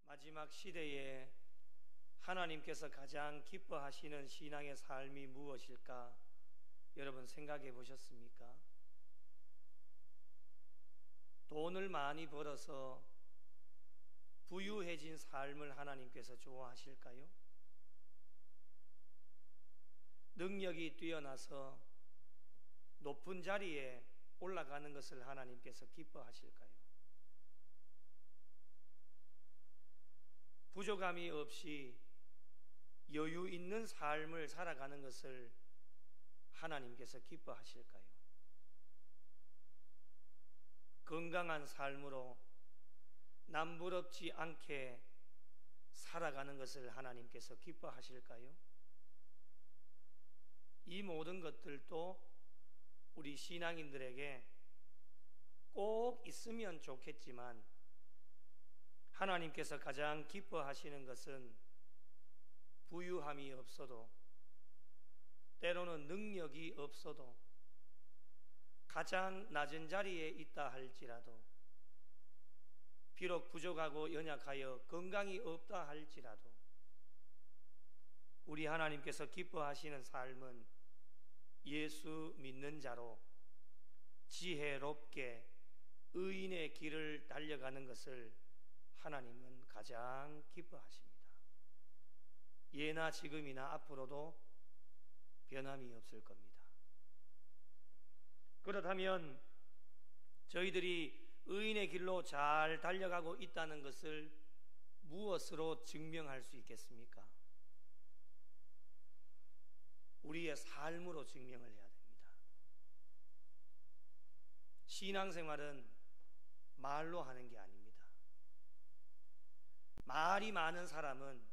마지막 시대에 하나님께서 가장 기뻐하시는 신앙의 삶이 무엇일까? 여러분 생각해 보셨습니까? 돈을 많이 벌어서 부유해진 삶을 하나님께서 좋아하실까요? 능력이 뛰어나서 높은 자리에 올라가는 것을 하나님께서 기뻐하실까요? 부족함이 없이 여유 있는 삶을 살아가는 것을 하나님께서 기뻐하실까요? 건강한 삶으로 남부럽지 않게 살아가는 것을 하나님께서 기뻐하실까요? 이 모든 것들도 우리 신앙인들에게 꼭 있으면 좋겠지만 하나님께서 가장 기뻐하시는 것은 부유함이 없어도, 때로는 능력이 없어도, 가장 낮은 자리에 있다 할지라도, 비록 부족하고 연약하여 건강이 없다 할지라도 우리 하나님께서 기뻐하시는 삶은 예수 믿는 자로 지혜롭게 의인의 길을 달려가는 것을 하나님은 가장 기뻐하십니다. 예나 지금이나 앞으로도 변함이 없을 겁니다. 그렇다면 저희들이 의인의 길로 잘 달려가고 있다는 것을 무엇으로 증명할 수 있겠습니까? 우리의 삶으로 증명을 해야 됩니다. 신앙생활은 말로 하는 게 아닙니다. 말이 많은 사람은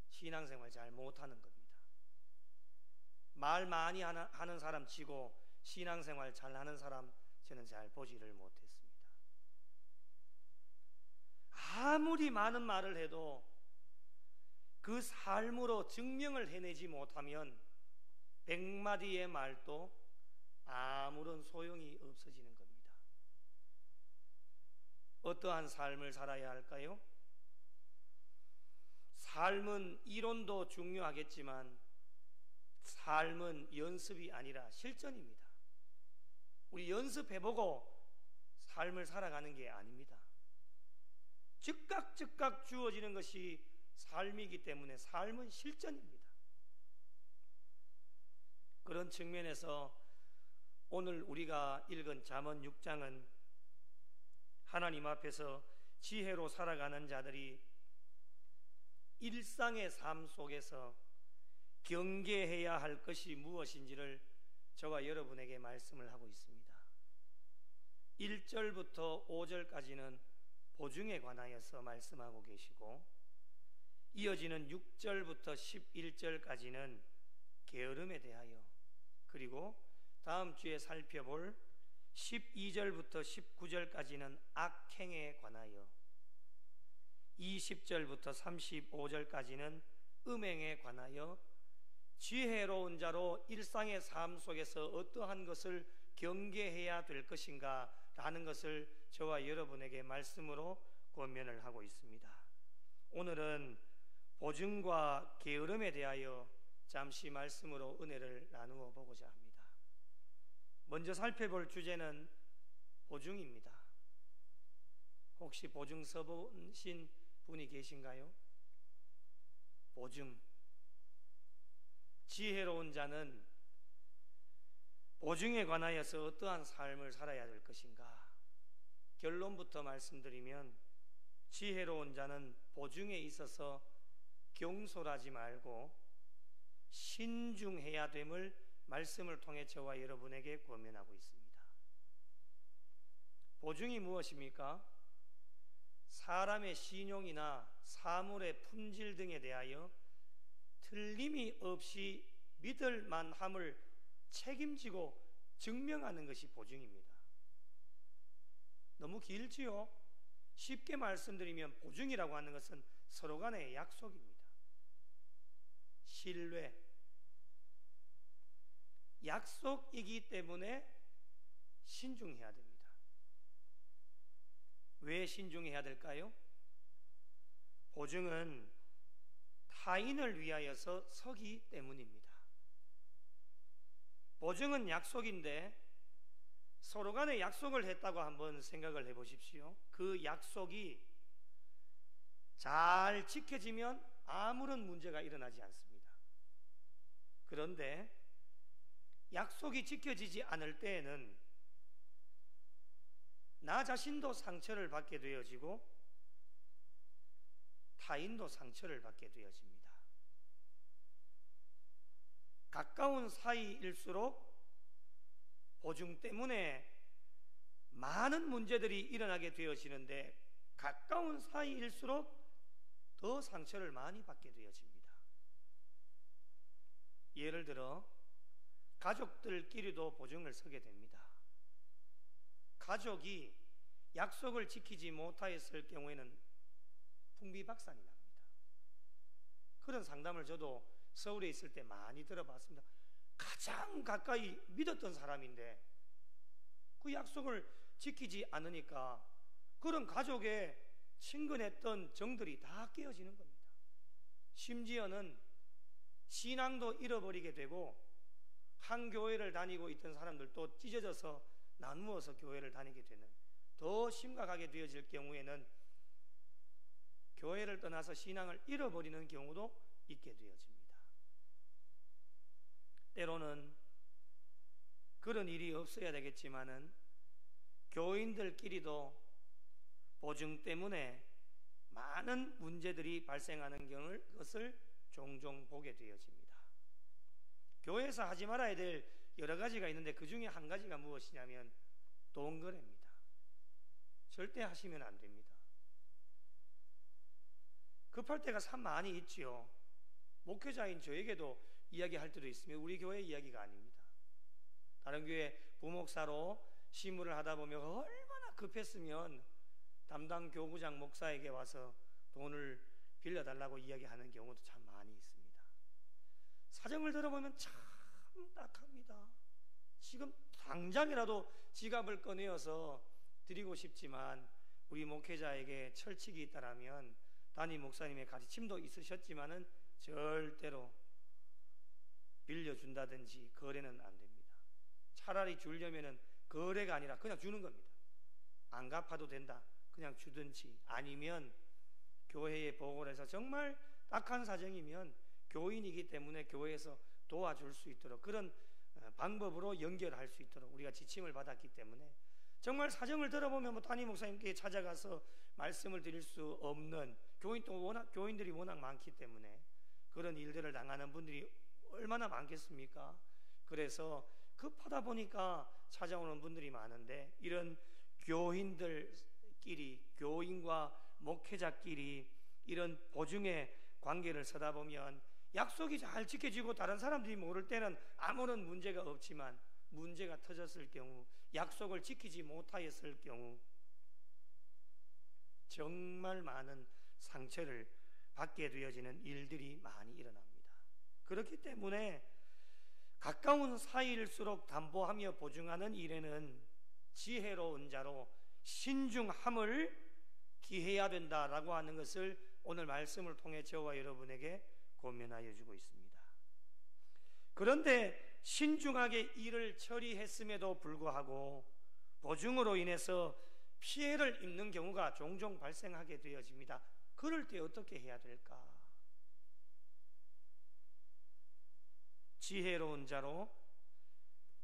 신앙생활 잘 못하는 겁니다. 말 많이 하는 사람 치고 신앙생활 잘하는 사람 저는 잘 보지를 못했습니다. 아무리 많은 말을 해도 그 삶으로 증명을 해내지 못하면 100마디의 말도 아무런 소용이 없어지는 겁니다. 어떠한 삶을 살아야 할까요? 삶은 이론도 중요하겠지만 삶은 연습이 아니라 실전입니다. 우리 연습해보고 삶을 살아가는 게 아닙니다. 즉각 주어지는 것이 삶이기 때문에 삶은 실전입니다. 그런 측면에서 오늘 우리가 읽은 잠언 6장은 하나님 앞에서 지혜로 살아가는 자들이 일상의 삶 속에서 경계해야 할 것이 무엇인지를 저와 여러분에게 말씀을 하고 있습니다. 1절부터 5절까지는 보증에 관하여서 말씀하고 계시고, 이어지는 6절부터 11절까지는 게으름에 대하여, 그리고 다음 주에 살펴볼 12절부터 19절까지는 악행에 관하여, 20절부터 35절까지는 음행에 관하여 지혜로운 자로 일상의 삶 속에서 어떠한 것을 경계해야 될 것인가 라는 것을 저와 여러분에게 말씀으로 권면을 하고 있습니다. 오늘은 보증과 게으름에 대하여 잠시 말씀으로 은혜를 나누어 보고자 합니다. 먼저 살펴볼 주제는 보증입니다. 혹시 보증 써보신 분이 계신가요? 보증. 지혜로운 자는 보증에 관하여서 어떠한 삶을 살아야 될 것인가? 결론부터 말씀드리면 지혜로운 자는 보증에 있어서 경솔하지 말고 신중해야 됨을 말씀을 통해 저와 여러분에게 권면하고 있습니다. 보증이 무엇입니까? 사람의 신용이나 사물의 품질 등에 대하여 틀림이 없이 믿을 만함을 책임지고 증명하는 것이 보증입니다. 너무 길지요? 쉽게 말씀드리면 보증이라고 하는 것은 서로 간의 약속입니다. 신뢰. 약속이기 때문에 신중해야 됩니다. 왜 신중해야 될까요? 보증은 타인을 위하여서 서기 때문입니다. 보증은 약속인데 서로 간에 약속을 했다고 한번 생각을 해보십시오. 그 약속이 잘 지켜지면 아무런 문제가 일어나지 않습니다. 그런데 약속이 지켜지지 않을 때에는 나 자신도 상처를 받게 되어지고 타인도 상처를 받게 되어집니다. 가까운 사이일수록 보증 때문에 많은 문제들이 일어나게 되어지는데 가까운 사이일수록 더 상처를 많이 받게 되어집니다. 예를 들어 가족들끼리도 보증을 서게 됩니다. 가족이 약속을 지키지 못하였을 경우에는 풍비박산이 납니다. 그런 상담을 저도 서울에 있을 때 많이 들어봤습니다. 가장 가까이 믿었던 사람인데 그 약속을 지키지 않으니까 그런 가족에 친근했던 정들이 다 깨어지는 겁니다. 심지어는 신앙도 잃어버리게 되고 한 교회를 다니고 있던 사람들도 찢어져서 나누어서 교회를 다니게 되는, 더 심각하게 되어질 경우에는 교회를 떠나서 신앙을 잃어버리는 경우도 있게 되어집니다. 때로는 그런 일이 없어야 되겠지만은 교인들끼리도 보증 때문에 많은 문제들이 발생하는 것을 종종 보게 되어집니다. 교회에서 하지 말아야 될 여러 가지가 있는데 그 중에 한 가지가 무엇이냐면 돈거래입니다. 절대 하시면 안 됩니다. 급할 때가 참 많이 있지요. 목회자인 저에게도 이야기할 때도 있으며 우리 교회 이야기가 아닙니다. 다른 교회 부목사로 시무를 하다 보면 얼마나 급했으면 담당 교구장 목사에게 와서 돈을 빌려달라고 이야기하는 경우도 참 많이 있습니다. 사정을 들어보면 참 딱합니다. 지금 당장이라도 지갑을 꺼내어서 드리고 싶지만 우리 목회자에게 철칙이 있다라면 담임 목사님의 가르침도 있으셨지만은 절대로 빌려준다든지 거래는 안 됩니다. 차라리 주려면은 거래가 아니라 그냥 주는 겁니다. 안 갚아도 된다. 그냥 주든지, 아니면 교회에 보고를 해서 정말 딱한 사정이면 교인이기 때문에 교회에서 도와줄 수 있도록 그런 방법으로 연결할 수 있도록 우리가 지침을 받았기 때문에, 정말 사정을 들어보면 뭐 담임 목사님께 찾아가서 말씀을 드릴 수 없는 교인들이 워낙 많기 때문에 그런 일들을 당하는 분들이 얼마나 많겠습니까? 그래서 급하다 보니까 찾아오는 분들이 많은데, 이런 교인들끼리, 교인과 목회자끼리 이런 보증의 관계를 서다 보면 약속이 잘 지켜지고 다른 사람들이 모를 때는 아무런 문제가 없지만 문제가 터졌을 경우, 약속을 지키지 못하였을 경우 정말 많은 상처를 받게 되어지는 일들이 많이 일어납니다. 그렇기 때문에 가까운 사이일수록 담보하며 보증하는 일에는 지혜로운 자로 신중함을 기해야 된다라고 하는 것을 오늘 말씀을 통해 저와 여러분에게 고면하여 주고 있습니다. 그런데 신중하게 일을 처리했음에도 불구하고 보증으로 인해서 피해를 입는 경우가 종종 발생하게 되어집니다. 그럴 때 어떻게 해야 될까? 지혜로운 자로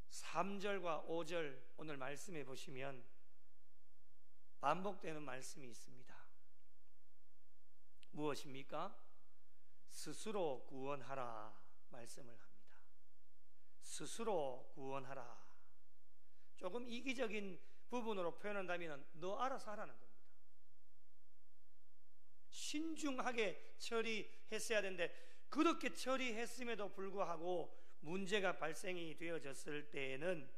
3절과 5절 오늘 말씀해 보시면 반복되는 말씀이 있습니다. 무엇입니까? 스스로 구원하라 말씀을 합니다. 스스로 구원하라. 조금 이기적인 부분으로 표현한다면 너 알아서 하라는 겁니다. 신중하게 처리했어야 되는데 그렇게 처리했음에도 불구하고 문제가 발생이 되어졌을 때에는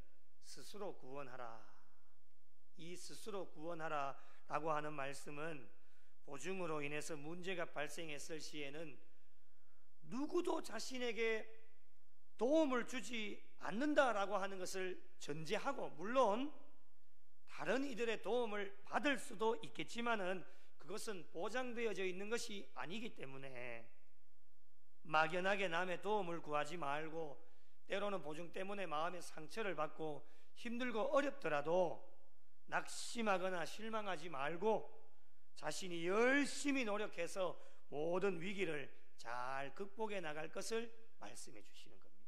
스스로 구원하라. 이 스스로 구원하라 라고 하는 말씀은 보증으로 인해서 문제가 발생했을 시에는 누구도 자신에게 도움을 주지 않는다라고 하는 것을 전제하고, 물론 다른 이들의 도움을 받을 수도 있겠지만은 그것은 보장되어져 있는 것이 아니기 때문에 막연하게 남의 도움을 구하지 말고, 때로는 보증 때문에 마음의 상처를 받고 힘들고 어렵더라도 낙심하거나 실망하지 말고 자신이 열심히 노력해서 모든 위기를 잘 극복해 나갈 것을 말씀해 주시는 겁니다.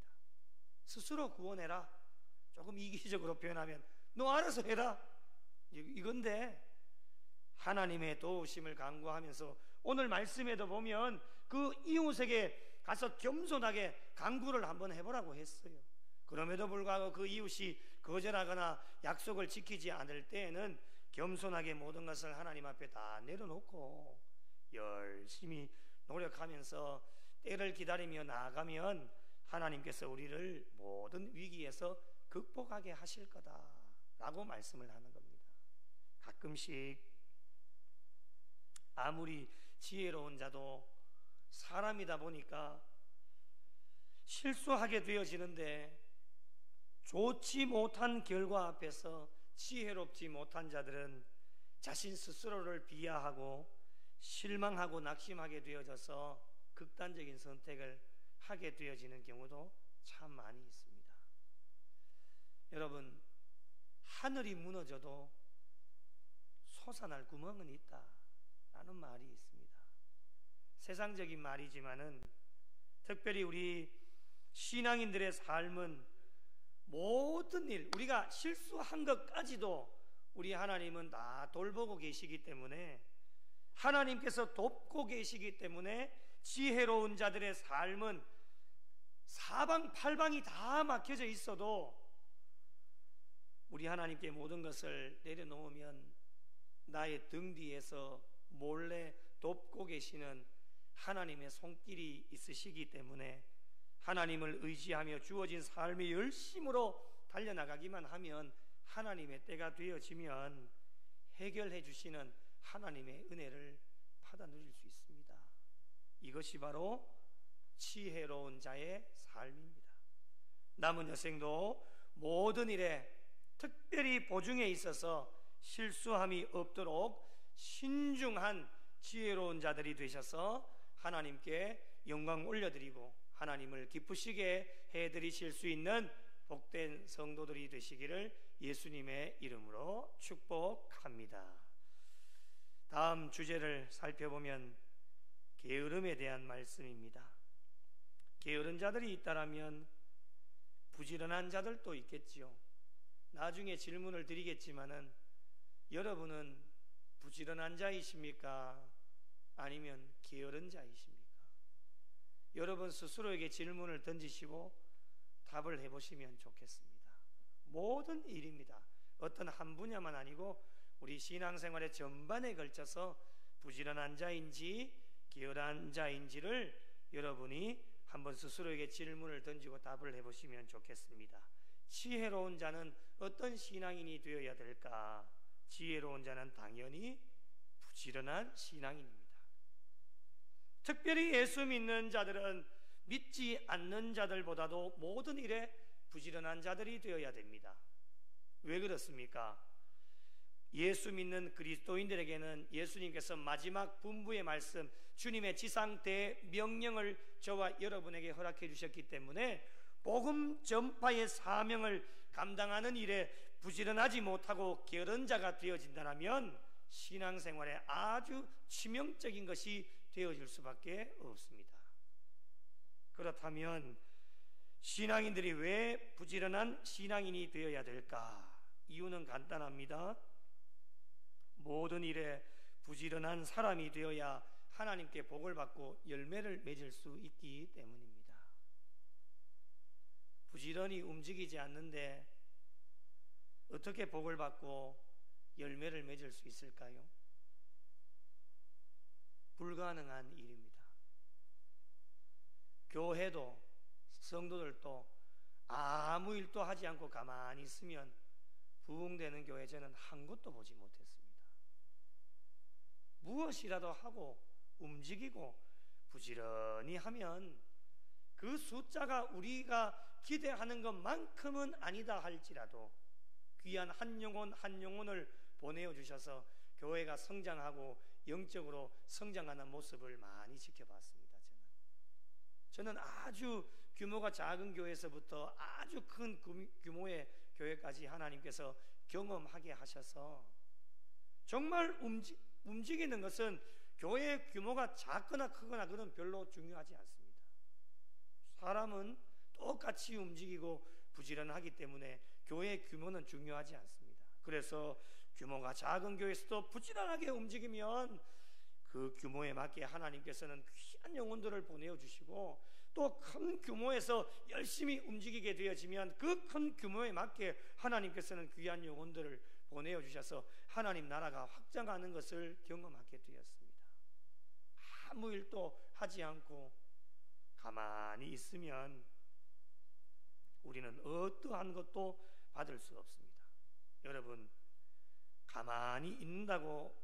스스로 구원해라. 조금 이기적으로 표현하면 너 알아서 해라, 이건데, 하나님의 도우심을 간구하면서 오늘 말씀에도 보면 그 이웃에게 가서 겸손하게 간구를 한번 해보라고 했어요. 그럼에도 불구하고 그 이웃이 거절하거나 약속을 지키지 않을 때에는 겸손하게 모든 것을 하나님 앞에 다 내려놓고 열심히 노력하면서 때를 기다리며 나아가면 하나님께서 우리를 모든 위기에서 극복하게 하실 거다라고 말씀을 하는 겁니다. 가끔씩 아무리 지혜로운 자도 사람이다 보니까 실수하게 되어지는데, 좋지 못한 결과 앞에서 지혜롭지 못한 자들은 자신 스스로를 비하하고 실망하고 낙심하게 되어져서 극단적인 선택을 하게 되어지는 경우도 참 많이 있습니다. 여러분, 하늘이 무너져도 솟아날 구멍은 있다라는 말이 있습니다. 세상적인 말이지만은 특별히 우리 신앙인들의 삶은 모든 일, 우리가 실수한 것까지도 우리 하나님은 다 돌보고 계시기 때문에, 하나님께서 돕고 계시기 때문에 지혜로운 자들의 삶은 사방팔방이 다 막혀져 있어도 우리 하나님께 모든 것을 내려놓으면 나의 등 뒤에서 몰래 돕고 계시는 하나님의 손길이 있으시기 때문에 하나님을 의지하며 주어진 삶의 열심으로 달려나가기만 하면 하나님의 때가 되어지면 해결해 주시는 하나님의 은혜를 받아 누릴 수 있습니다. 이것이 바로 지혜로운 자의 삶입니다. 남은 여생도 모든 일에 특별히 보증에 있어서 실수함이 없도록 신중한 지혜로운 자들이 되셔서 하나님께 영광 올려드리고 하나님을 기쁘시게 해드리실 수 있는 복된 성도들이 되시기를 예수님의 이름으로 축복합니다. 다음 주제를 살펴보면 게으름에 대한 말씀입니다. 게으른 자들이 있다라면 부지런한 자들도 있겠지요. 나중에 질문을 드리겠지만은 여러분은 부지런한 자이십니까? 아니면 게으른 자이십니까? 여러분 스스로에게 질문을 던지시고 답을 해보시면 좋겠습니다. 모든 일입니다. 어떤 한 분야만 아니고 우리 신앙생활의 전반에 걸쳐서 부지런한 자인지 게으른 자인지를 여러분이 한번 스스로에게 질문을 던지고 답을 해보시면 좋겠습니다. 지혜로운 자는 어떤 신앙인이 되어야 될까? 지혜로운 자는 당연히 부지런한 신앙인입니다. 특별히 예수 믿는 자들은 믿지 않는 자들보다도 모든 일에 부지런한 자들이 되어야 됩니다. 왜 그렇습니까? 예수 믿는 그리스도인들에게는 예수님께서 마지막 분부의 말씀, 주님의 지상 대명령을 저와 여러분에게 허락해 주셨기 때문에 복음 전파의 사명을 감당하는 일에 부지런하지 못하고 게으른 자가 되어진다면 신앙생활에 아주 치명적인 것이 되어질 수밖에 없습니다. 그렇다면 신앙인들이 왜 부지런한 신앙인이 되어야 될까? 이유는 간단합니다. 모든 일에 부지런한 사람이 되어야 하나님께 복을 받고 열매를 맺을 수 있기 때문입니다. 부지런히 움직이지 않는데 어떻게 복을 받고 열매를 맺을 수 있을까요? 불가능한 일입니다. 교회도 성도들도 아무 일도 하지 않고 가만히 있으면 부흥되는 교회 저는 한 곳도 보지 못했습니다. 무엇이라도 하고 움직이고 부지런히 하면 그 숫자가 우리가 기대하는 것만큼은 아니다 할지라도 귀한 한 영혼 한 영혼을 보내어 주셔서 교회가 성장하고 영적으로 성장하는 모습을 많이 지켜봤습니다. 저는 아주 규모가 작은 교회에서부터 아주 큰 규모의 교회까지 하나님께서 경험하게 하셔서 정말 움직이는 것은 교회의 규모가 작거나 크거나 그건 별로 중요하지 않습니다. 사람은 똑같이 움직이고 부지런하기 때문에 교회의 규모는 중요하지 않습니다. 그래서 규모가 작은 교회에서도 부지런하게 움직이면 그 규모에 맞게 하나님께서는 귀한 영혼들을 보내주시고, 또 큰 규모에서 열심히 움직이게 되어지면 그 큰 규모에 맞게 하나님께서는 귀한 영혼들을 보내주셔서 하나님 나라가 확장하는 것을 경험하게 되었습니다. 아무 일도 하지 않고 가만히 있으면 우리는 어떠한 것도 받을 수 없습니다. 여러분, 가만히 있는다고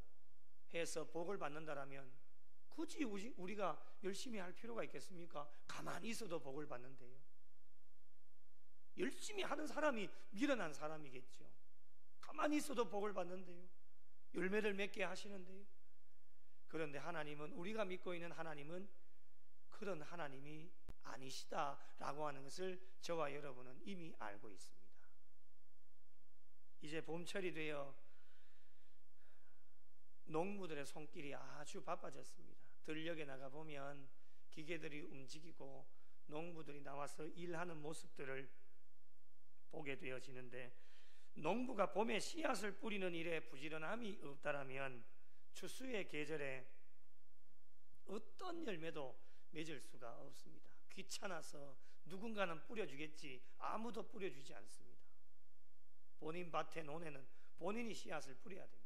해서 복을 받는다라면 굳이 우리가 열심히 할 필요가 있겠습니까? 가만히 있어도 복을 받는데요. 열심히 하는 사람이 미련한 사람이겠죠. 가만히 있어도 복을 받는데요. 열매를 맺게 하시는데요. 그런데 하나님은, 우리가 믿고 있는 하나님은 그런 하나님이 아니시다라고 하는 것을 저와 여러분은 이미 알고 있습니다. 이제 봄철이 되어 농부들의 손길이 아주 바빠졌습니다. 들녘에 나가보면 기계들이 움직이고 농부들이 나와서 일하는 모습들을 보게 되어지는데, 농부가 봄에 씨앗을 뿌리는 일에 부지런함이 없다라면 추수의 계절에 어떤 열매도 맺을 수가 없습니다. 귀찮아서 누군가는 뿌려주겠지 아무도 뿌려주지 않습니다. 본인 밭에 논에는 본인이 씨앗을 뿌려야 됩니다.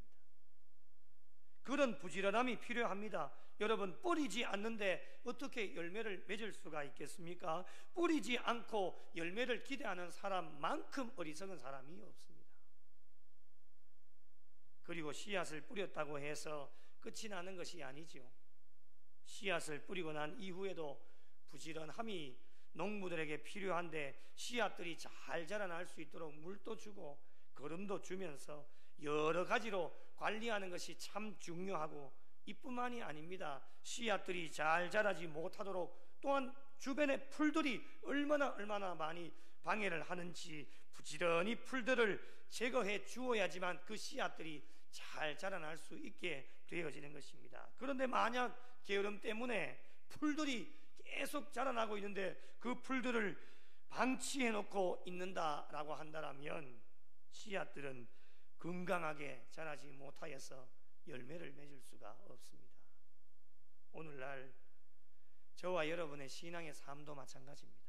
그런 부지런함이 필요합니다. 여러분, 뿌리지 않는데 어떻게 열매를 맺을 수가 있겠습니까? 뿌리지 않고 열매를 기대하는 사람만큼 어리석은 사람이 없습니다. 그리고 씨앗을 뿌렸다고 해서 끝이 나는 것이 아니죠. 씨앗을 뿌리고 난 이후에도 부지런함이 농부들에게 필요한데, 씨앗들이 잘 자라날 수 있도록 물도 주고 거름도 주면서 여러 가지로 관리하는 것이 참 중요하고, 이뿐만이 아닙니다. 씨앗들이 잘 자라지 못하도록 또한 주변의 풀들이 얼마나 많이 방해를 하는지 부지런히 풀들을 제거해 주어야지만 그 씨앗들이 잘 자라날 수 있게 되어지는 것입니다. 그런데 만약 게으름 때문에 풀들이 계속 자라나고 있는데 그 풀들을 방치해 놓고 있는다라고 한다면 씨앗들은 건강하게 자라지 못하여서 열매를 맺을 수가 없습니다. 오늘날 저와 여러분의 신앙의 삶도 마찬가지입니다.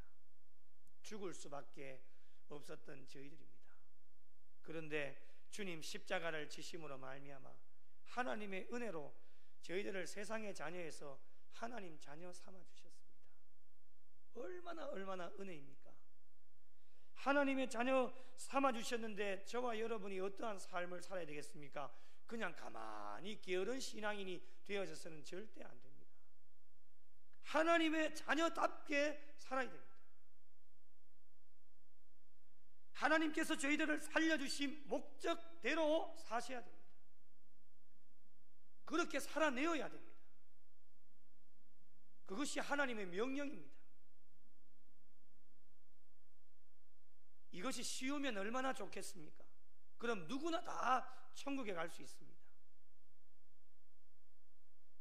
죽을 수밖에 없었던 저희들입니다. 그런데 주님 십자가를 지심으로 말미암아 하나님의 은혜로 저희들을 세상의 자녀에서 하나님 자녀 삼아 주셨습니다. 얼마나 은혜입니까? 하나님의 자녀 삼아 주셨는데 저와 여러분이 어떠한 삶을 살아야 되겠습니까? 그냥 가만히 게으른 신앙인이 되어져서는 절대 안 됩니다. 하나님의 자녀답게 살아야 됩니다. 하나님께서 저희들을 살려주신 목적대로 사셔야 됩니다. 그렇게 살아내어야 됩니다. 그것이 하나님의 명령입니다. 이것이 쉬우면 얼마나 좋겠습니까? 그럼 누구나 다 천국에 갈 수 있습니다.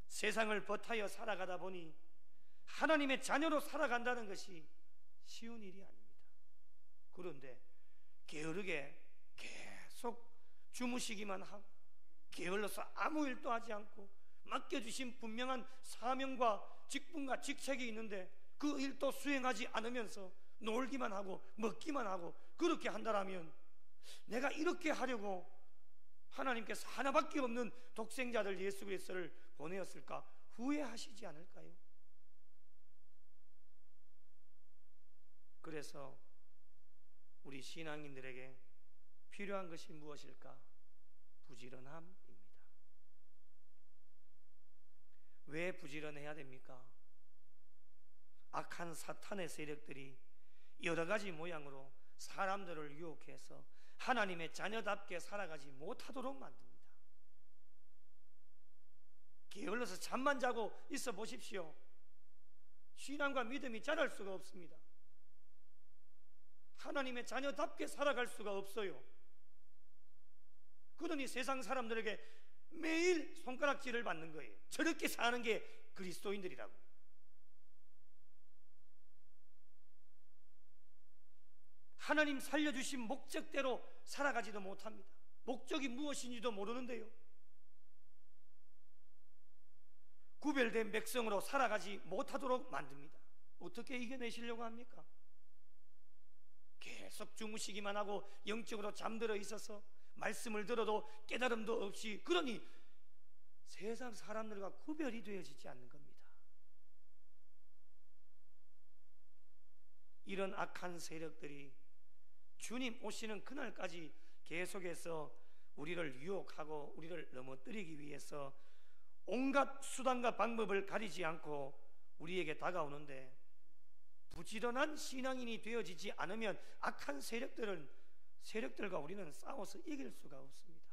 세상을 버타여 살아가다 보니 하나님의 자녀로 살아간다는 것이 쉬운 일이 아닙니다. 그런데 게으르게 계속 주무시기만 하고 게을러서 아무 일도 하지 않고 맡겨주신 분명한 사명과 직분과 직책이 있는데 그 일도 수행하지 않으면서 놀기만 하고 먹기만 하고 그렇게 한다라면 내가 이렇게 하려고 하나님께서 하나밖에 없는 독생자들 예수 그리스도를 보내었을까 후회하시지 않을까요? 그래서 우리 신앙인들에게 필요한 것이 무엇일까? 부지런함입니다. 왜 부지런해야 됩니까? 악한 사탄의 세력들이 여러 가지 모양으로 사람들을 유혹해서 하나님의 자녀답게 살아가지 못하도록 만듭니다. 누워서 잠만 자고 있어 보십시오. 신앙과 믿음이 자랄 수가 없습니다. 하나님의 자녀답게 살아갈 수가 없어요. 그러니 세상 사람들에게 매일 손가락질을 받는 거예요. 저렇게 사는 게 그리스도인들이라고. 하나님 살려주신 목적대로 살아가지도 못합니다. 목적이 무엇인지도 모르는데요, 구별된 백성으로 살아가지 못하도록 만듭니다. 어떻게 이겨내시려고 합니까? 계속 주무시기만 하고 영적으로 잠들어 있어서 말씀을 들어도 깨달음도 없이, 그러니 세상 사람들과 구별이 되어지지 않는 겁니다. 이런 악한 세력들이 주님 오시는 그날까지 계속해서 우리를 유혹하고 우리를 넘어뜨리기 위해서 온갖 수단과 방법을 가리지 않고 우리에게 다가오는데, 부지런한 신앙인이 되어지지 않으면 악한 세력들과 우리는 싸워서 이길 수가 없습니다.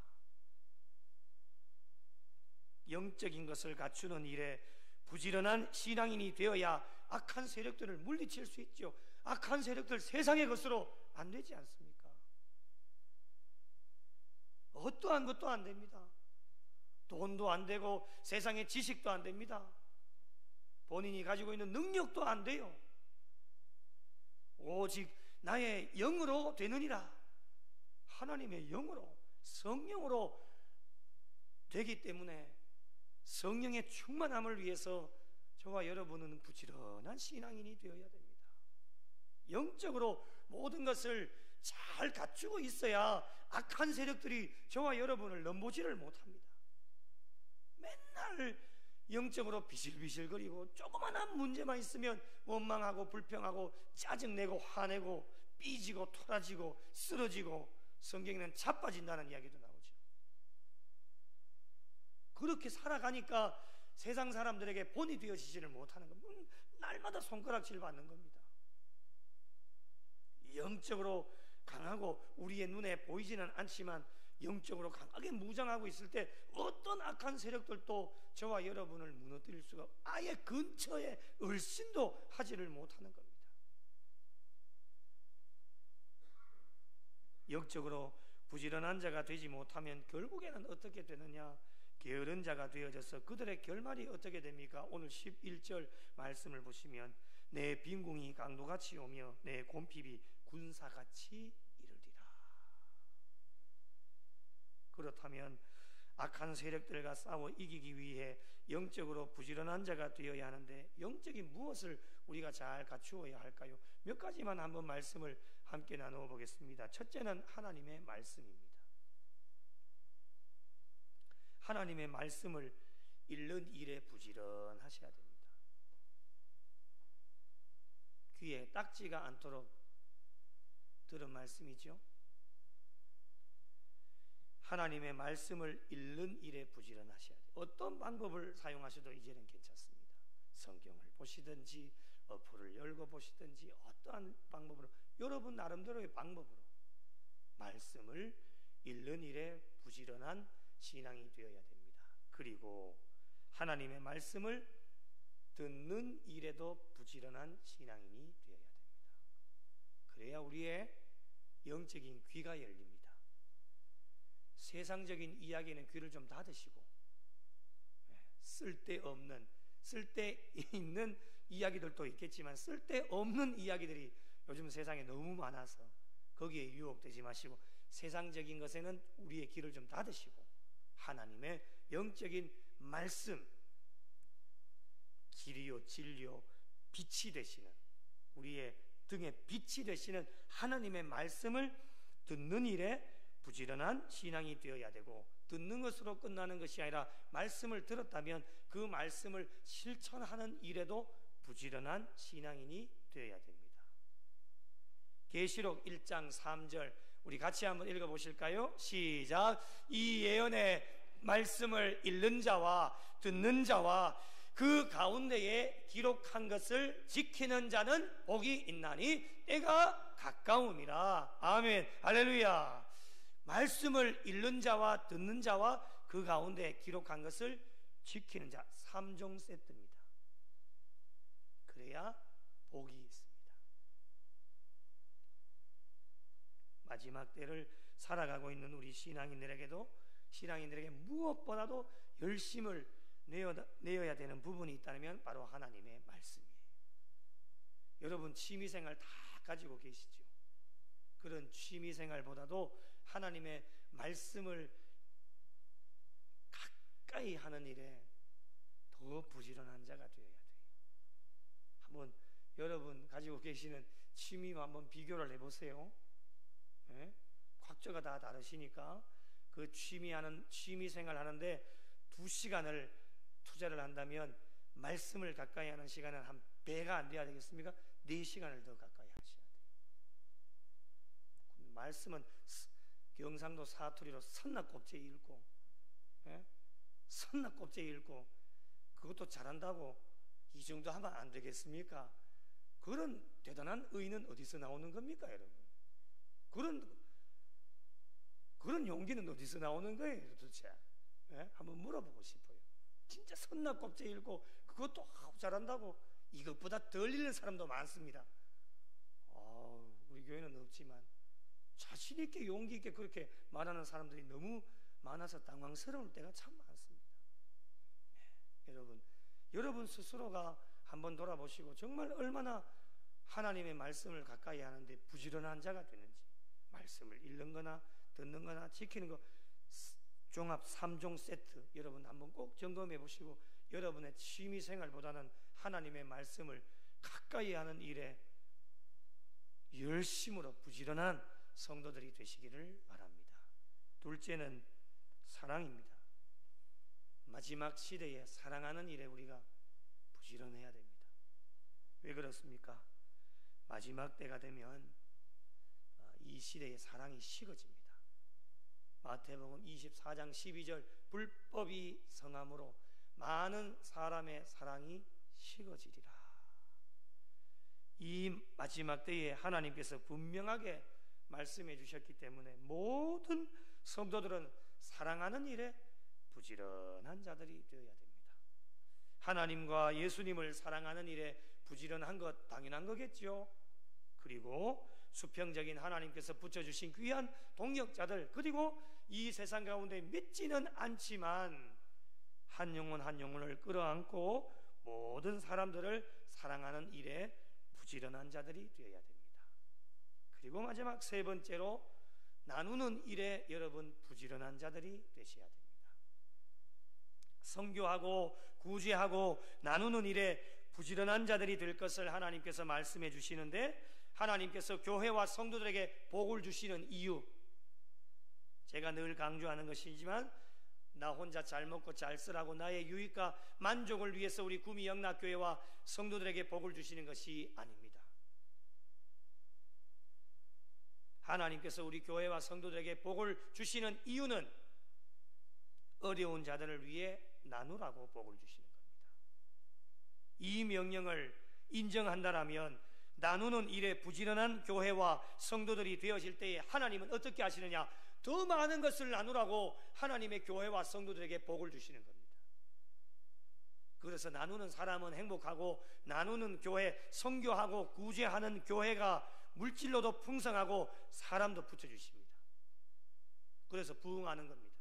영적인 것을 갖추는 일에 부지런한 신앙인이 되어야 악한 세력들을 물리칠 수 있죠. 악한 세력들 세상의 것으로 안 되지 않습니까? 어떠한 것도 안 됩니다. 돈도 안 되고 세상의 지식도 안 됩니다. 본인이 가지고 있는 능력도 안 돼요. 오직 나의 영으로 되느니라. 하나님의 영으로, 성령으로 되기 때문에 성령의 충만함을 위해서 저와 여러분은 부지런한 신앙인이 되어야 됩니다. 영적으로 모든 것을 잘 갖추고 있어야 악한 세력들이 저와 여러분을 넘보지를 못합니다. 맨날 영적으로 비실비실거리고 조그마한 문제만 있으면 원망하고 불평하고 짜증내고 화내고 삐지고 토라지고 쓰러지고, 성경에는 자빠진다는 이야기도 나오죠. 그렇게 살아가니까 세상 사람들에게 본이 되어지지를 못하는 겁니다. 날마다 손가락질 받는 겁니다. 영적으로 강하고 우리의 눈에 보이지는 않지만 영적으로 강하게 무장하고 있을 때 어떤 악한 세력들도 저와 여러분을 무너뜨릴 수가, 아예 근처에 얼씬도 하지를 못하는 겁니다. 영적으로 부지런한 자가 되지 못하면 결국에는 어떻게 되느냐? 게으른 자가 되어져서 그들의 결말이 어떻게 됩니까? 오늘 11절 말씀을 보시면 내 빈궁이 강도같이 오며 내 곰핍이 군사같이 이르리라. 그렇다면 악한 세력들과 싸워 이기기 위해 영적으로 부지런한 자가 되어야 하는데, 영적인 무엇을 우리가 잘 갖추어야 할까요? 몇 가지만 한번 말씀을 함께 나누어 보겠습니다. 첫째는 하나님의 말씀입니다. 하나님의 말씀을 읽는 일에 부지런하셔야 됩니다. 귀에 딱지가 않도록 들은 말씀이죠. 하나님의 말씀을 읽는 일에 부지런하셔야 돼요. 어떤 방법을 사용하셔도 이제는 괜찮습니다. 성경을 보시든지 어플을 열고 보시든지 어떠한 방법으로, 여러분 나름대로의 방법으로 말씀을 읽는 일에 부지런한 신앙이 되어야 됩니다. 그리고 하나님의 말씀을 듣는 일에도 부지런한 신앙인이 되어야 됩니다. 그래야 우리의 영적인 귀가 열립니다. 세상적인 이야기는 귀를 좀 닫으시고, 쓸데있는 이야기들도 있겠지만 쓸데없는 이야기들이 요즘 세상에 너무 많아서 거기에 유혹되지 마시고, 세상적인 것에는 우리의 귀를 좀 닫으시고 하나님의 영적인 말씀, 길이요 진리요 빛이 되시는, 우리의 등에 빛이 되시는 하나님의 말씀을 듣는 일에 부지런한 신앙이 되어야 되고, 듣는 것으로 끝나는 것이 아니라 말씀을 들었다면 그 말씀을 실천하는 일에도 부지런한 신앙인이 되어야 됩니다. 계시록 1장 3절 우리 같이 한번 읽어보실까요? 시작. 이 예언의 말씀을 읽는 자와 듣는 자와 그 가운데에 기록한 것을 지키는 자는 복이 있나니 때가 가까움이라. 아멘. 할렐루야. 말씀을 읽는 자와 듣는 자와 그 가운데 기록한 것을 지키는 자 3종 세트입니다. 그래야 복이 있습니다. 마지막 때를 살아가고 있는 우리 신앙인들에게 무엇보다도 열심을 내어야 되는 부분이 있다면 바로 하나님의 말씀이에요. 여러분 취미생활 다 가지고 계시죠? 그런 취미생활보다도 하나님의 말씀을 가까이 하는 일에 더 부지런한 자가 되어야 돼요. 한번 여러분 가지고 계시는 취미와 한번 비교를 해보세요. 네? 각자가 다 다르시니까 그 취미생활 하는데 2시간을 투자를 한다면 말씀을 가까이 하는 시간은 한 배가 안 돼야 되겠습니까? 4시간을 더 가까이 하셔야 돼요. 말씀은 경상도 사투리로 선납곱제 읽고, 예? 선납곱제 읽고 그것도 잘한다고 이 정도 하면 안 되겠습니까? 그런 대단한 의는 어디서 나오는 겁니까, 여러분? 그런 용기는 어디서 나오는 거예요, 도대체? 예? 한번 물어보고 싶어요. 진짜 선납곱제 읽고 그것도 잘한다고 이것보다 덜 읽는 사람도 많습니다. 우리 교회는 없지만 자신 있게 용기 있게 그렇게 말하는 사람들이 너무 많아서 당황스러울 때가 참 많습니다. 여러분 스스로가 한번 돌아보시고 정말 얼마나 하나님의 말씀을 가까이 하는데 부지런한 자가 되는지, 말씀을 읽는 거나 듣는 거나 지키는 거 종합 3종 세트 여러분 한번 꼭 점검해 보시고 여러분의 취미생활보다는 하나님의 말씀을 가까이 하는 일에 열심으로 부지런한 성도들이 되시기를 바랍니다. 둘째는 사랑입니다. 마지막 시대에 사랑하는 일에 우리가 부지런해야 됩니다. 왜 그렇습니까? 마지막 때가 되면 이 시대의 사랑이 식어집니다. 마태복음 24장 12절 불법이 성함으로 많은 사람의 사랑이 식어지리라. 이 마지막 때에 하나님께서 분명하게 말씀해 주셨기 때문에 모든 성도들은 사랑하는 일에 부지런한 자들이 되어야 됩니다. 하나님과 예수님을 사랑하는 일에 부지런한 것 당연한 거겠죠. 그리고 수평적인 하나님께서 붙여주신 귀한 동역자들, 그리고 이 세상 가운데 믿지는 않지만 한 영혼 한 영혼을 끌어안고 모든 사람들을 사랑하는 일에 부지런한 자들이 되어야 됩니다. 그리고 마지막 세 번째로 나누는 일에 여러분 부지런한 자들이 되셔야 됩니다. 선교하고 구제하고 나누는 일에 부지런한 자들이 될 것을 하나님께서 말씀해 주시는데, 하나님께서 교회와 성도들에게 복을 주시는 이유, 제가 늘 강조하는 것이지만 나 혼자 잘 먹고 잘 쓰라고 나의 유익과 만족을 위해서 우리 구미 영락교회와 성도들에게 복을 주시는 것이 아닙니다. 하나님께서 우리 교회와 성도들에게 복을 주시는 이유는 어려운 자들을 위해 나누라고 복을 주시는 겁니다. 이 명령을 인정한다라면 나누는 일에 부지런한 교회와 성도들이 되어질 때에 하나님은 어떻게 하시느냐? 더 많은 것을 나누라고 하나님의 교회와 성도들에게 복을 주시는 겁니다. 그래서 나누는 사람은 행복하고 나누는 교회, 선교하고 구제하는 교회가 물질로도 풍성하고 사람도 붙여주십니다. 그래서 부흥하는 겁니다.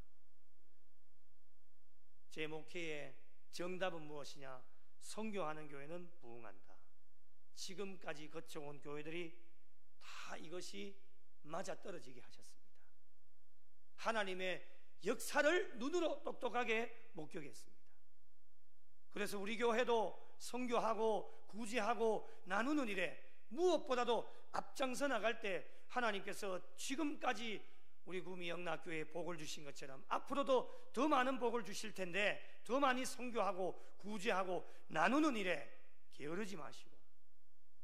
제 목회의 정답은 무엇이냐? 선교하는 교회는 부흥한다. 지금까지 거쳐온 교회들이 다 이것이 맞아떨어지게 하셨습니다. 하나님의 역사를 눈으로 똑똑하게 목격했습니다. 그래서 우리 교회도 선교하고 구제하고 나누는 일에 무엇보다도 앞장서 나갈 때 하나님께서 지금까지 우리 구미 영락교회에 복을 주신 것처럼 앞으로도 더 많은 복을 주실 텐데, 더 많이 선교하고 구제하고 나누는 일에 게으르지 마시고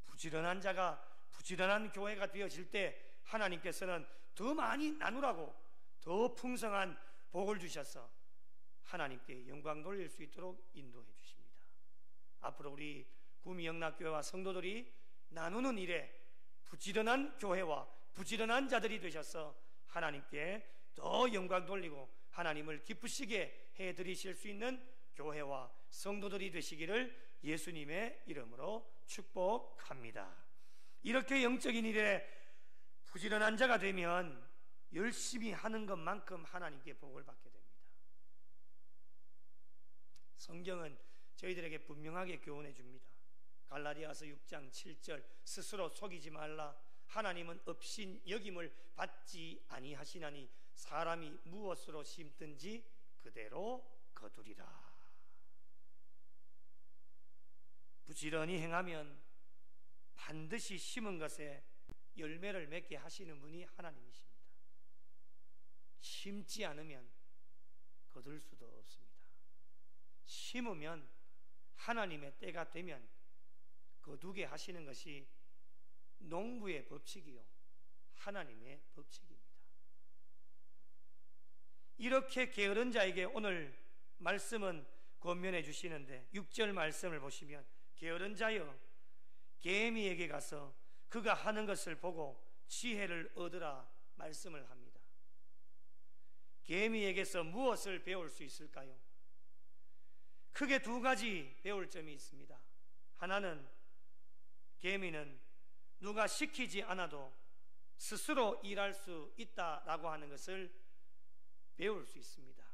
부지런한 자가 부지런한 교회가 되어질 때 하나님께서는 더 많이 나누라고 더 풍성한 복을 주셔서 하나님께 영광 돌릴 수 있도록 인도해 주십니다. 앞으로 우리 구미 영락교회와 성도들이 나누는 일에 부지런한 교회와 부지런한 자들이 되셔서 하나님께 더 영광 돌리고 하나님을 기쁘시게 해드리실 수 있는 교회와 성도들이 되시기를 예수님의 이름으로 축복합니다. 이렇게 영적인 일에 부지런한 자가 되면 열심히 하는 것만큼 하나님께 복을 받게 됩니다. 성경은 저희들에게 분명하게 교훈해 줍니다. 갈라디아서 6장 7절, 스스로 속이지 말라. 하나님은 업신 여김을 받지 아니하시나니 사람이 무엇으로 심든지 그대로 거두리라. 부지런히 행하면 반드시 심은 것에 열매를 맺게 하시는 분이 하나님이십니다. 심지 않으면 거둘 수도 없습니다. 심으면 하나님의 때가 되면 거두게 하시는 것이 농부의 법칙이요 하나님의 법칙입니다. 이렇게 게으른 자에게 오늘 말씀은 권면해 주시는데 6절 말씀을 보시면 게으른 자여 개미에게 가서 그가 하는 것을 보고 지혜를 얻으라 말씀을 합니다. 개미에게서 무엇을 배울 수 있을까요? 크게 두 가지 배울 점이 있습니다. 하나는 개미는 누가 시키지 않아도 스스로 일할 수 있다라고 하는 것을 배울 수 있습니다.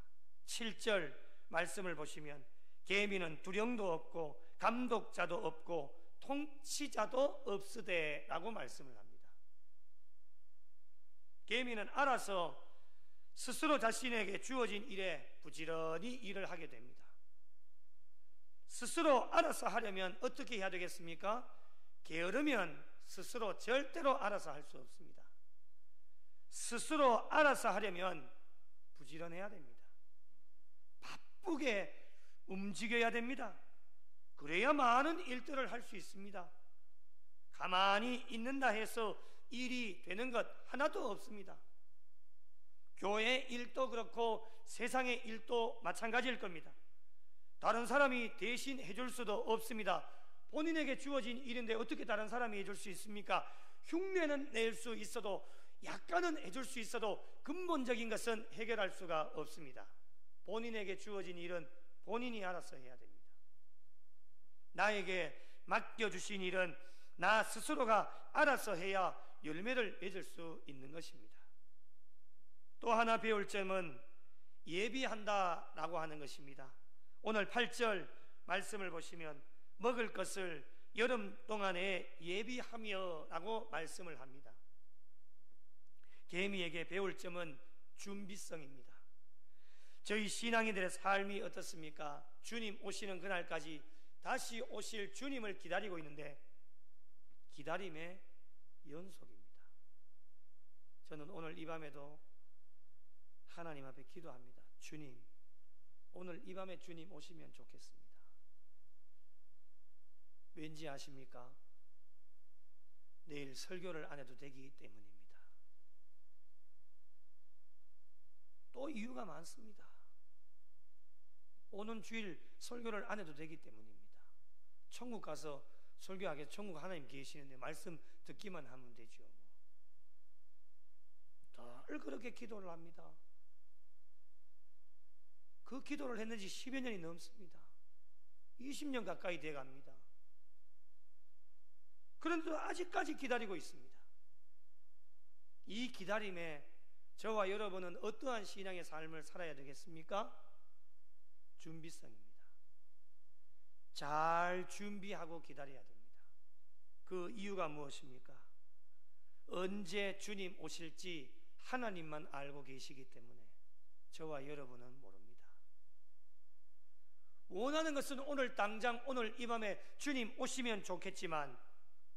7절 말씀을 보시면 개미는 두령도 없고 감독자도 없고 통치자도 없으되 라고 말씀을 합니다. 개미는 알아서 스스로 자신에게 주어진 일에 부지런히 일을 하게 됩니다. 스스로 알아서 하려면 어떻게 해야 되겠습니까? 게으르면 스스로 절대로 알아서 할 수 없습니다. 스스로 알아서 하려면 부지런해야 됩니다. 바쁘게 움직여야 됩니다. 그래야 많은 일들을 할 수 있습니다. 가만히 있는다 해서 일이 되는 것 하나도 없습니다. 교회 일도 그렇고 세상의 일도 마찬가지일 겁니다. 다른 사람이 대신 해줄 수도 없습니다. 본인에게 주어진 일인데 어떻게 다른 사람이 해줄 수 있습니까? 흉내는 낼 수 있어도 약간은 해줄 수 있어도 근본적인 것은 해결할 수가 없습니다. 본인에게 주어진 일은 본인이 알아서 해야 됩니다. 나에게 맡겨주신 일은 나 스스로가 알아서 해야 열매를 맺을 수 있는 것입니다. 또 하나 배울 점은 예비한다라고 하는 것입니다. 오늘 8절 말씀을 보시면 먹을 것을 여름 동안에 예비하며 라고 말씀을 합니다. 개미에게 배울 점은 준비성입니다. 저희 신앙인들의 삶이 어떻습니까? 주님 오시는 그날까지 다시 오실 주님을 기다리고 있는데 기다림의 연속입니다. 저는 오늘 이 밤에도 하나님 앞에 기도합니다. 주님, 오늘 이 밤에 주님 오시면 좋겠습니다. 왠지 아십니까? 내일 설교를 안 해도 되기 때문입니다. 또 이유가 많습니다. 오는 주일 설교를 안 해도 되기 때문입니다. 천국 가서 설교하게 천국 하나님 계시는데 말씀 듣기만 하면 되죠. 늘 그렇게 기도를 합니다. 그 기도를 했는지 10여 년이 넘습니다. 20년 가까이 돼갑니다. 그런데도 아직까지 기다리고 있습니다. 이 기다림에 저와 여러분은 어떠한 신앙의 삶을 살아야 되겠습니까? 준비성입니다. 잘 준비하고 기다려야 됩니다. 그 이유가 무엇입니까? 언제 주님 오실지 하나님만 알고 계시기 때문에 저와 여러분은 모릅니다. 원하는 것은 오늘 당장 오늘 이 밤에 주님 오시면 좋겠지만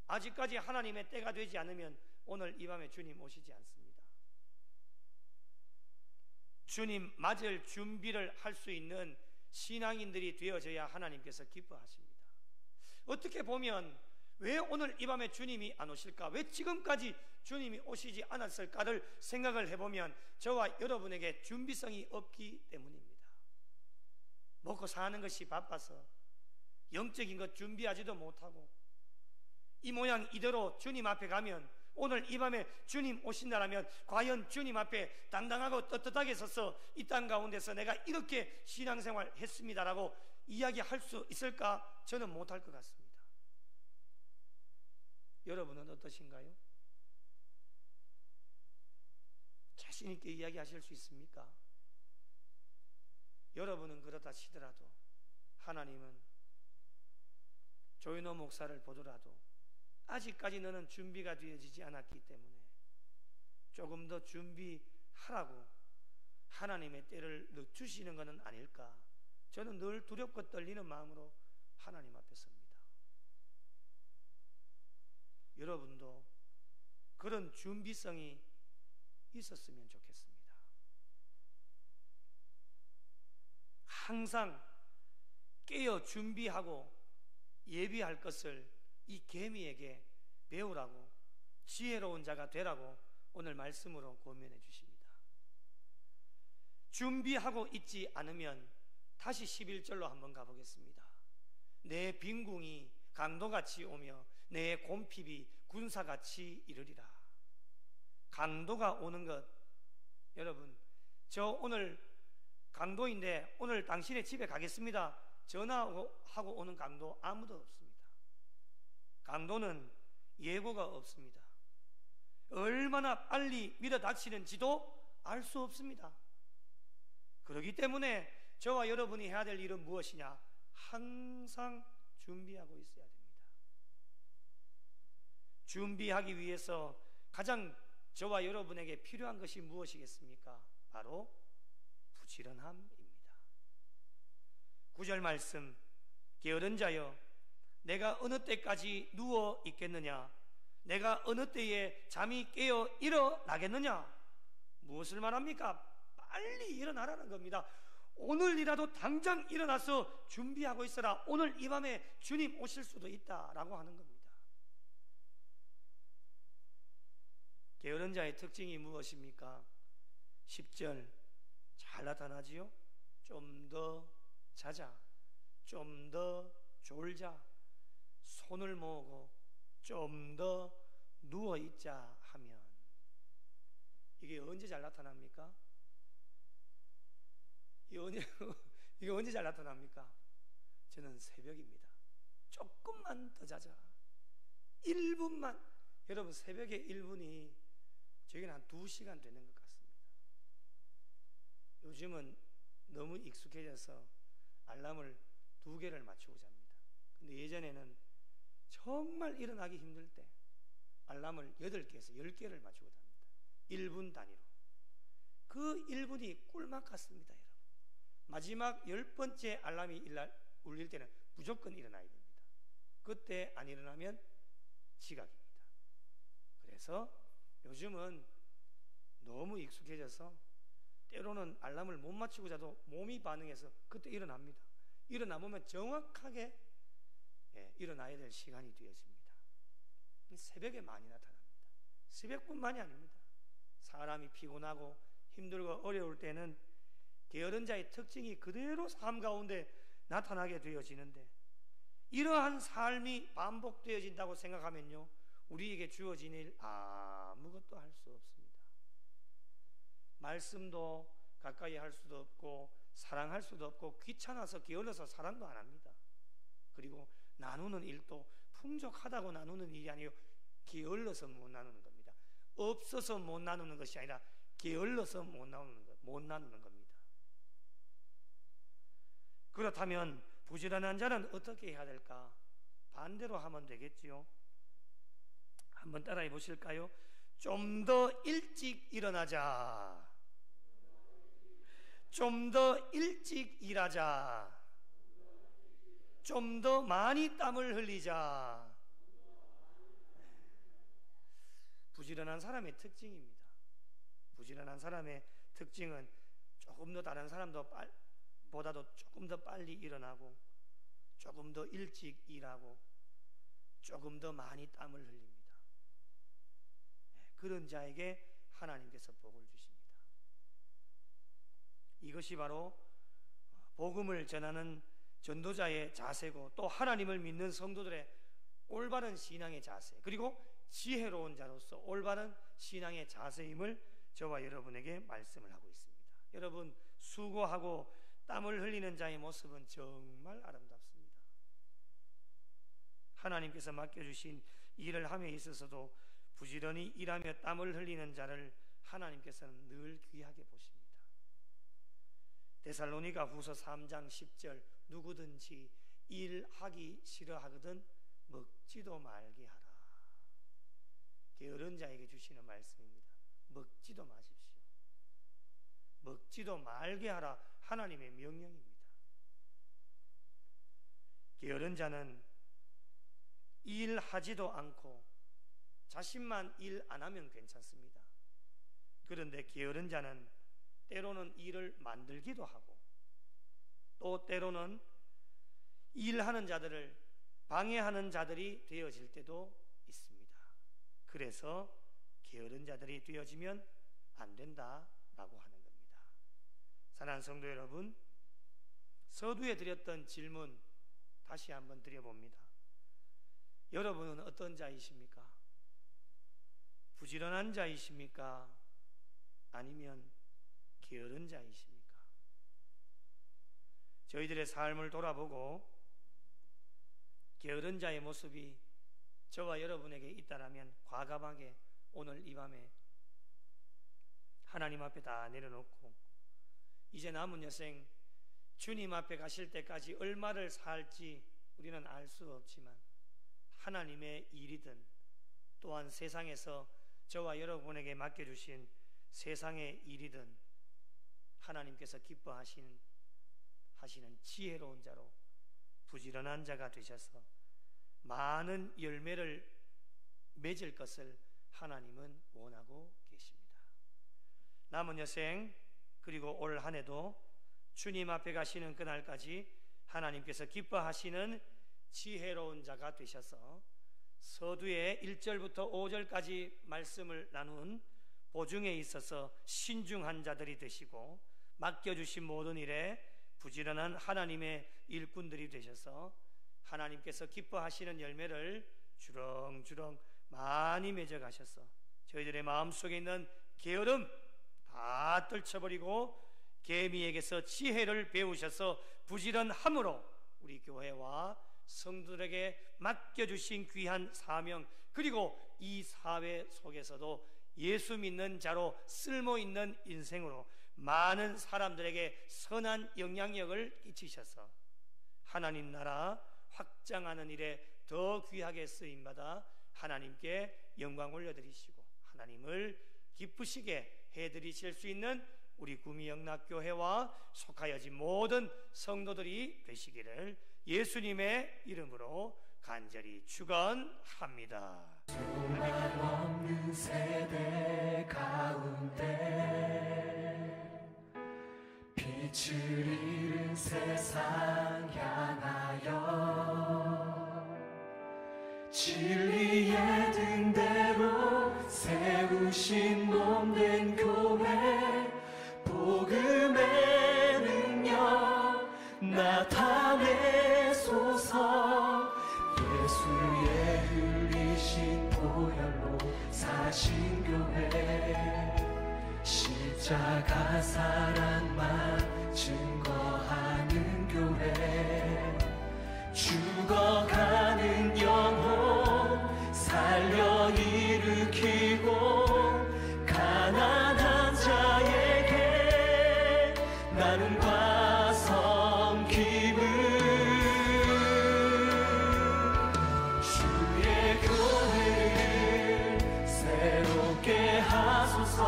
아직까지 하나님의 때가 되지 않으면 오늘 이 밤에 주님 오시지 않습니다. 주님 맞을 준비를 할 수 있는 신앙인들이 되어져야 하나님께서 기뻐하십니다. 어떻게 보면 왜 오늘 이 밤에 주님이 안 오실까? 왜 지금까지 주님이 오시지 않았을까를 생각을 해보면 저와 여러분에게 준비성이 없기 때문입니다. 먹고 사는 것이 바빠서 영적인 것 준비하지도 못하고 이 모양 이대로 주님 앞에 가면 오늘 이 밤에 주님 오신다라면 과연 주님 앞에 당당하고 떳떳하게 서서 이 땅 가운데서 내가 이렇게 신앙생활 했습니다라고 이야기할 수 있을까? 저는 못할 것 같습니다. 여러분은 어떠신가요? 자신 있게 이야기하실 수 있습니까? 여러분은 그렇다 치더라도 하나님은 조윤호 목사를 보더라도 아직까지 너는 준비가 되어지지 않았기 때문에 조금 더 준비하라고 하나님의 때를 늦추시는 것은 아닐까? 저는 늘 두렵고 떨리는 마음으로 하나님 앞에 섭니다. 여러분도 그런 준비성이 있었으면 좋겠습니다. 항상 깨어 준비하고 예비할 것을 이 개미에게 배우라고, 지혜로운 자가 되라고 오늘 말씀으로 권면해 주십니다. 준비하고 있지 않으면 다시 11절로 한번 가보겠습니다. 내 빈궁이 강도같이 오며 내 곰핍이 군사같이 이르리라. 강도가 오는 것, 여러분, 저 오늘 강도인데 오늘 당신의 집에 가겠습니다 전화하고 오는 강도 아무도 없습니다. 강도는 예고가 없습니다. 얼마나 빨리 밀어닥치는지도 알 수 없습니다. 그렇기 때문에 저와 여러분이 해야 될 일은 무엇이냐? 항상 준비하고 있어야 됩니다. 준비하기 위해서 가장 저와 여러분에게 필요한 것이 무엇이겠습니까? 바로 부지런함입니다. 9절 말씀, 게으른 자여 내가 어느 때까지 누워 있겠느냐? 내가 어느 때에 잠이 깨어 일어나겠느냐? 무엇을 말합니까? 빨리 일어나라는 겁니다. 오늘이라도 당장 일어나서 준비하고 있어라. 오늘 이 밤에 주님 오실 수도 있다라고 하는 겁니다. 게으른 자의 특징이 무엇입니까? 10절 잘 나타나지요? 좀 더 자자, 좀 더 졸자, 손을 모으고 좀 더 누워있자 하면, 이게 언제 잘 나타납니까? 이게 언제 잘 나타납니까? 저는 새벽입니다. 조금만 더 자자, 1분만. 여러분, 새벽에 1분이 저에게는 한 2시간 되는 것 같습니다. 요즘은 너무 익숙해져서 알람을 2개를 맞추고 잡니다. 근데 예전에는 정말 일어나기 힘들 때 알람을 8개에서 10개를 맞추고 잡니다. 1분 단위로. 그 1분이 꿀맛 같습니다. 여러분, 마지막 10번째 알람이 울릴 때는 무조건 일어나야 됩니다. 그때 안 일어나면 지각입니다. 그래서 요즘은 너무 익숙해져서 때로는 알람을 못 맞추고 자도 몸이 반응해서 그때 일어납니다. 일어나보면 정확하게 일어나야 될 시간이 되어집니다. 새벽에 많이 나타납니다. 새벽뿐만이 아닙니다. 사람이 피곤하고 힘들고 어려울 때는 게으른 자의 특징이 그대로 삶 가운데 나타나게 되어지는데, 이러한 삶이 반복되어진다고 생각하면요, 우리에게 주어진 일 아무것도 할 수 없습니다. 말씀도 가까이 할 수도 없고 사랑할 수도 없고 귀찮아서 게을러서 사랑도 안 합니다. 그리고 나누는 일도 풍족하다고 나누는 일이 아니에요. 게을러서 못 나누는 겁니다. 없어서 못 나누는 것이 아니라 게을러서 못 나누는 겁니다. 그렇다면 부지런한 자는 어떻게 해야 될까? 반대로 하면 되겠지요. 한번 따라해 보실까요? 좀 더 일찍 일어나자, 좀 더 일찍 일하자, 좀 더 많이 땀을 흘리자. 부지런한 사람의 특징입니다. 부지런한 사람의 특징은 조금 더 다른 사람보다도 조금 더 빨리 일어나고, 조금 더 일찍 일하고, 조금 더 많이 땀을 흘립니다. 그런 자에게 하나님께서 복을 주십니다. 이것이 바로 복음을 전하는 전도자의 자세고, 또 하나님을 믿는 성도들의 올바른 신앙의 자세, 그리고 지혜로운 자로서 올바른 신앙의 자세임을 저와 여러분에게 말씀을 하고 있습니다. 여러분, 수고하고 땀을 흘리는 자의 모습은 정말 아름답습니다. 하나님께서 맡겨주신 일을 함에 있어서도 부지런히 일하며 땀을 흘리는 자를 하나님께서는 늘 귀하게 보십니다. 데살로니가 후서 3장 10절, 누구든지 일하기 싫어하거든 먹지도 말게 하라. 게으른 자에게 주시는 말씀입니다. 먹지도 마십시오. 먹지도 말게 하라. 하나님의 명령입니다. 게으른 자는 일하지도 않고 자신만 일 안 하면 괜찮습니다. 그런데 게으른 자는 때로는 일을 만들기도 하고 또 때로는 일하는 자들을 방해하는 자들이 되어질 때도 있습니다. 그래서 게으른 자들이 되어지면 안 된다라고 하는 겁니다. 사랑하는 성도 여러분, 서두에 드렸던 질문 다시 한번 드려봅니다. 여러분은 어떤 자이십니까? 부지런한 자이십니까? 아니면 게으른 자이십니까? 저희들의 삶을 돌아보고 게으른 자의 모습이 저와 여러분에게 있다라면 과감하게 오늘 이 밤에 하나님 앞에 다 내려놓고 이제 남은 여생 주님 앞에 가실 때까지 얼마를 살지 우리는 알 수 없지만 하나님의 일이든 또한 세상에서 저와 여러분에게 맡겨주신 세상의 일이든 하나님께서 기뻐하시는 지혜로운 자로 부지런한 자가 되셔서 많은 열매를 맺을 것을 하나님은 원하고 계십니다. 남은 여생 그리고 올 한 해도 주님 앞에 가시는 그날까지 하나님께서 기뻐하시는 지혜로운 자가 되셔서 서두에 1절부터 5절까지 말씀을 나눈 보증에 있어서 신중한 자들이 되시고 맡겨주신 모든 일에 부지런한 하나님의 일꾼들이 되셔서 하나님께서 기뻐하시는 열매를 주렁주렁 많이 맺어가셔서 저희들의 마음속에 있는 게으름 다 떨쳐버리고 계미에게서 지혜를 배우셔서 부지런함으로 우리 교회와 성도들에게 맡겨주신 귀한 사명 그리고 이 사회 속에서도 예수 믿는 자로 쓸모있는 인생으로 많은 사람들에게 선한 영향력을 끼치셔서 하나님 나라 확장하는 일에 더 귀하게 쓰임받아 하나님께 영광 올려드리시고 하나님을 기쁘시게 해드리실 수 있는 우리 구미영락교회와 속하여진 모든 성도들이 되시기를 예수님의 이름으로 간절히 축원합니다. 소망 없는 세대 가운데 빛을 잃은 세상 향하여 진리의 등대로 세우신 몸된 교회 복음의 능력 나타내소서 예수의 흘리신 보혈로 사신 교회 십자가 사랑만 증거하는 교회 죽어가는 영혼 살려 일으키고 가난한 자에게 나눔과 섬김을 주의 교회를 새롭게 하소서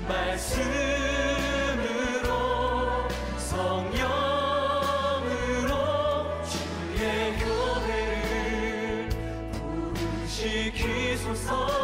말씀으로 성령으로 주의 교회를 부르시키소서